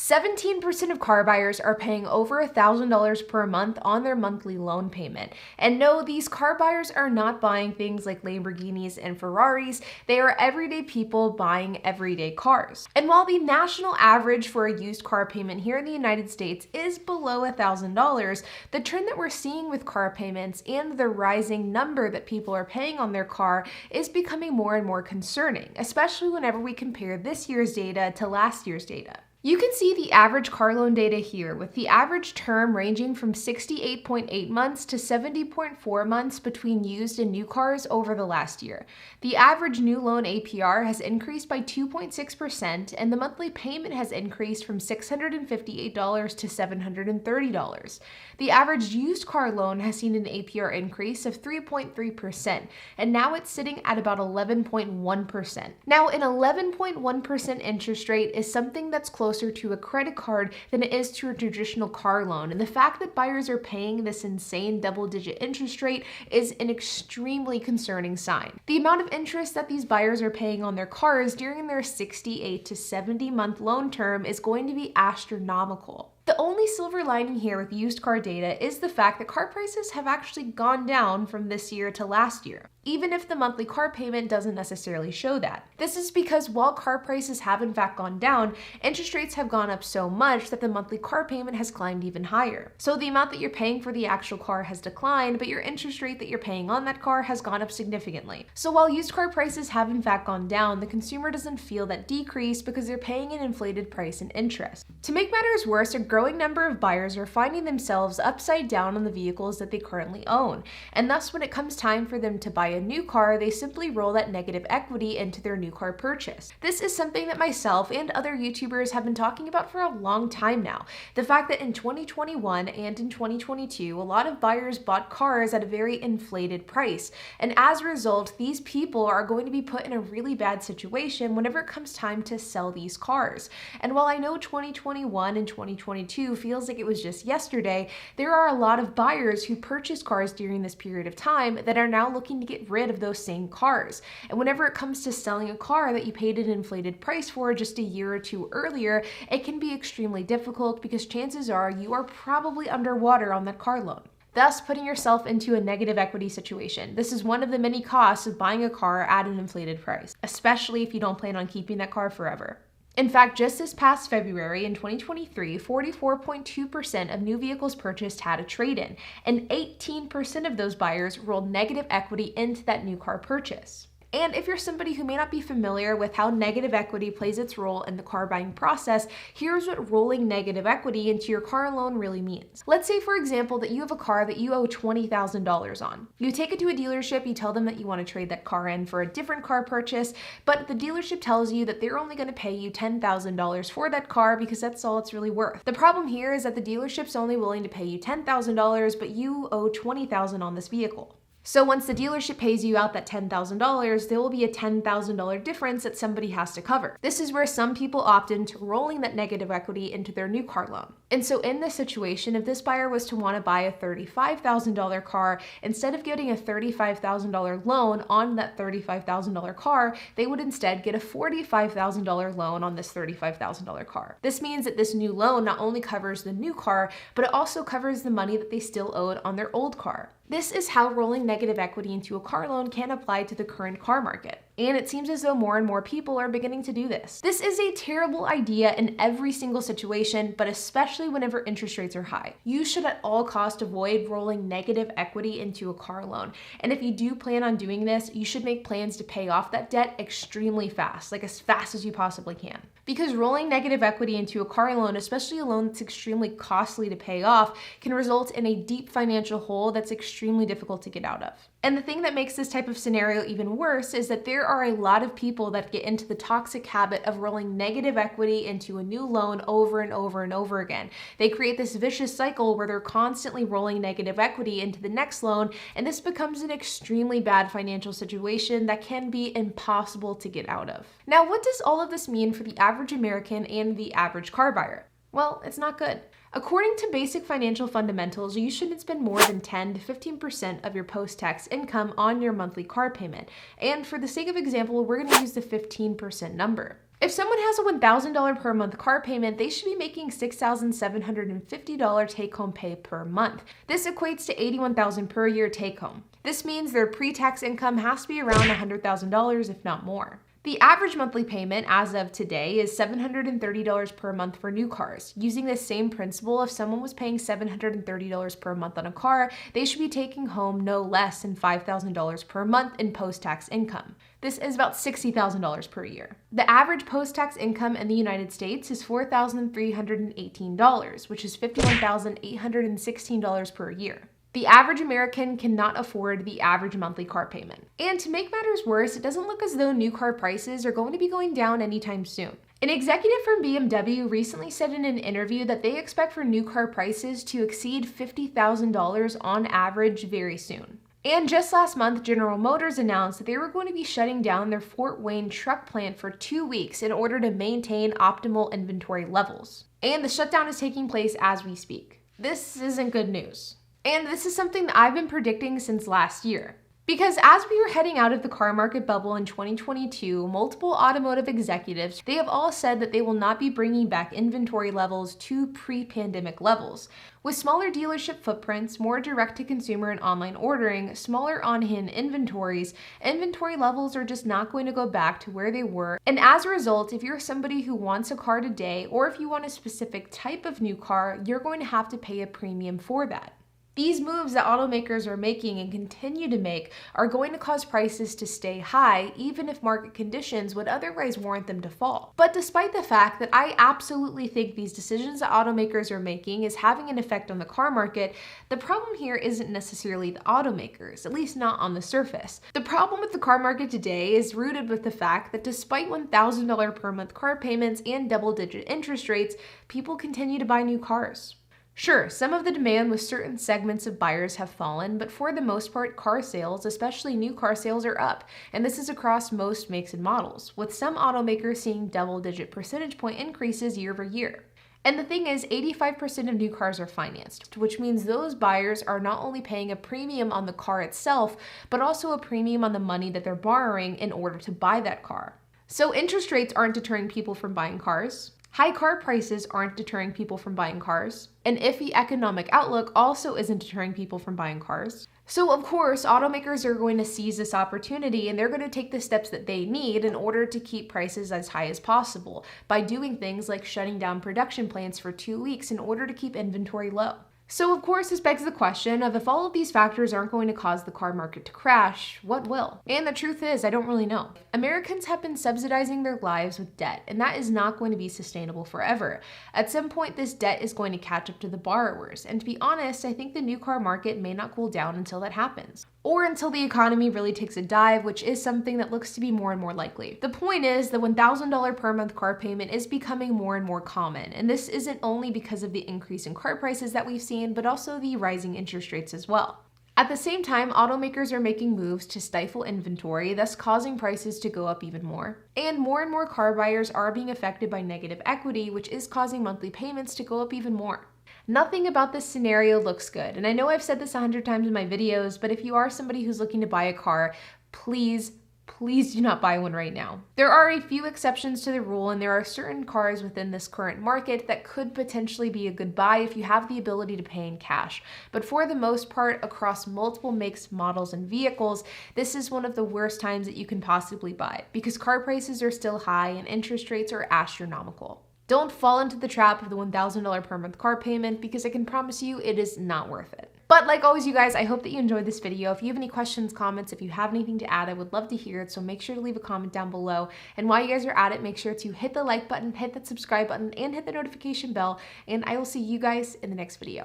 17% of car buyers are paying over $1,000 per month on their monthly loan payment. And no, these car buyers are not buying things like Lamborghinis and Ferraris. They are everyday people buying everyday cars. And while the national average for a used car payment here in the United States is below $1,000, the trend that we're seeing with car payments and the rising number that people are paying on their car is becoming more and more concerning, especially whenever we compare this year's data to last year's data. You can see the average car loan data here, with the average term ranging from 68.8 months to 70.4 months between used and new cars over the last year. The average new loan APR has increased by 2.6%, and the monthly payment has increased from $658 to $730. The average used car loan has seen an APR increase of 3.3%, and now it's sitting at about 11.1%. Now, an 11.1% interest rate is something that's closer to a credit card than it is to a traditional car loan, and the fact that buyers are paying this insane double-digit interest rate is an extremely concerning sign. The amount of interest that these buyers are paying on their cars during their 68 to 70 month loan term is going to be astronomical. The only silver lining here with used car data is the fact that car prices have actually gone down from this year to last year, even if the monthly car payment doesn't necessarily show that. This is because while car prices have in fact gone down, interest rates have gone up so much that the monthly car payment has climbed even higher. So the amount that you're paying for the actual car has declined, but your interest rate that you're paying on that car has gone up significantly. So while used car prices have in fact gone down, the consumer doesn't feel that decrease because they're paying an inflated price and interest. To make matters worse, a growing number of buyers are finding themselves upside down on the vehicles that they currently own, and thus when it comes time for them to buy a new car, they simply roll that negative equity into their new car purchase. This is something that myself and other YouTubers have been talking about for a long time now. The fact that in 2021 and in 2022, a lot of buyers bought cars at a very inflated price, and as a result, these people are going to be put in a really bad situation whenever it comes time to sell these cars. And while I know 2021 and 2022 feels like it was just yesterday, there are a lot of buyers who purchased cars during this period of time that are now looking to get rid of those same cars. And whenever it comes to selling a car that you paid an inflated price for just a year or two earlier, it can be extremely difficult because chances are you are probably underwater on that car loan, thus putting yourself into a negative equity situation. This is one of the many costs of buying a car at an inflated price, especially if you don't plan on keeping that car forever. In fact, just this past February in 2023, 44.2% of new vehicles purchased had a trade-in, and 18% of those buyers rolled negative equity into that new car purchase. And if you're somebody who may not be familiar with how negative equity plays its role in the car buying process, here's what rolling negative equity into your car loan really means. Let's say, for example, that you have a car that you owe $20,000 on. You take it to a dealership, you tell them that you want to trade that car in for a different car purchase, but the dealership tells you that they're only going to pay you $10,000 for that car because that's all it's really worth. The problem here is that the dealership's only willing to pay you $10,000, but you owe $20,000 on this vehicle. So once the dealership pays you out that $10,000, there will be a $10,000 difference that somebody has to cover. This is where some people opt into rolling that negative equity into their new car loan. And so in this situation, if this buyer was to want to buy a $35,000 car, instead of getting a $35,000 loan on that $35,000 car, they would instead get a $45,000 loan on this $35,000 car. This means that this new loan not only covers the new car, but it also covers the money that they still owed on their old car. This is how rolling negative equity into a car loan can apply to the current car market. And it seems as though more and more people are beginning to do this. This is a terrible idea in every single situation, but especially whenever interest rates are high. You should at all costs avoid rolling negative equity into a car loan. And if you do plan on doing this, you should make plans to pay off that debt extremely fast, like as fast as you possibly can. Because rolling negative equity into a car loan, especially a loan that's extremely costly to pay off, can result in a deep financial hole that's extremely difficult to get out of. And the thing that makes this type of scenario even worse is that there are a lot of people that get into the toxic habit of rolling negative equity into a new loan over and over and over again. They create this vicious cycle where they're constantly rolling negative equity into the next loan, and this becomes an extremely bad financial situation that can be impossible to get out of. Now, what does all of this mean for the average American and the average car buyer? Well, it's not good. According to basic financial fundamentals, you shouldn't spend more than 10 to 15% of your post-tax income on your monthly car payment. And for the sake of example, we're going to use the 15% number. If someone has a $1,000 per month car payment, they should be making $6,750 take-home pay per month. This equates to $81,000 per year take-home. This means their pre-tax income has to be around $100,000, if not more. The average monthly payment as of today is $730 per month for new cars. Using the same principle, if someone was paying $730 per month on a car, they should be taking home no less than $5,000 per month in post-tax income. This is about $60,000 per year. The average post-tax income in the United States is $4,318, which is $51,816 per year. The average American cannot afford the average monthly car payment. And to make matters worse, it doesn't look as though new car prices are going to be going down anytime soon. An executive from BMW recently said in an interview that they expect for new car prices to exceed $50,000 on average very soon. And just last month, General Motors announced that they were going to be shutting down their Fort Wayne truck plant for 2 weeks in order to maintain optimal inventory levels. And the shutdown is taking place as we speak. This isn't good news. And this is something that I've been predicting since last year. Because as we were heading out of the car market bubble in 2022, multiple automotive executives, they have all said that they will not be bringing back inventory levels to pre-pandemic levels. With smaller dealership footprints, more direct-to-consumer and online ordering, smaller on-hand inventories, inventory levels are just not going to go back to where they were. And as a result, if you're somebody who wants a car today, or if you want a specific type of new car, you're going to have to pay a premium for that. These moves that automakers are making and continue to make are going to cause prices to stay high, even if market conditions would otherwise warrant them to fall. But despite the fact that I absolutely think these decisions that automakers are making is having an effect on the car market, the problem here isn't necessarily the automakers, at least not on the surface. The problem with the car market today is rooted with the fact that despite $1,000 per month car payments and double-digit interest rates, people continue to buy new cars. Sure, some of the demand with certain segments of buyers have fallen, but for the most part, car sales, especially new car sales, are up, and this is across most makes and models, with some automakers seeing double-digit percentage point increases year over year. And the thing is, 85% of new cars are financed, which means those buyers are not only paying a premium on the car itself, but also a premium on the money that they're borrowing in order to buy that car. So interest rates aren't deterring people from buying cars. High car prices aren't deterring people from buying cars. An iffy economic outlook also isn't deterring people from buying cars. So of course, automakers are going to seize this opportunity and they're going to take the steps that they need in order to keep prices as high as possible by doing things like shutting down production plants for 2 weeks in order to keep inventory low. So of course, this begs the question of if all of these factors aren't going to cause the car market to crash, what will? And the truth is, I don't really know. Americans have been subsidizing their lives with debt, and that is not going to be sustainable forever. At some point, this debt is going to catch up to the borrowers, and to be honest, I think the new car market may not cool down until that happens. Or until the economy really takes a dive, which is something that looks to be more and more likely. The point is, the $1,000 per month car payment is becoming more and more common, and this isn't only because of the increase in car prices that we've seen, but also the rising interest rates as well. At the same time, automakers are making moves to stifle inventory, thus causing prices to go up even more. And more car buyers are being affected by negative equity, which is causing monthly payments to go up even more. Nothing about this scenario looks good, and I know I've said this 100 times in my videos, but if you are somebody who's looking to buy a car, please do not buy one right now. There are a few exceptions to the rule, and there are certain cars within this current market that could potentially be a good buy if you have the ability to pay in cash. But for the most part, across multiple makes, models, and vehicles, this is one of the worst times that you can possibly buy because car prices are still high and interest rates are astronomical. Don't fall into the trap of the $1,000 per month car payment because I can promise you it is not worth it. But like always, you guys, I hope that you enjoyed this video. If you have any questions, comments, if you have anything to add, I would love to hear it. So make sure to leave a comment down below. And while you guys are at it, make sure to hit the like button, hit that subscribe button, and hit the notification bell. And I will see you guys in the next video.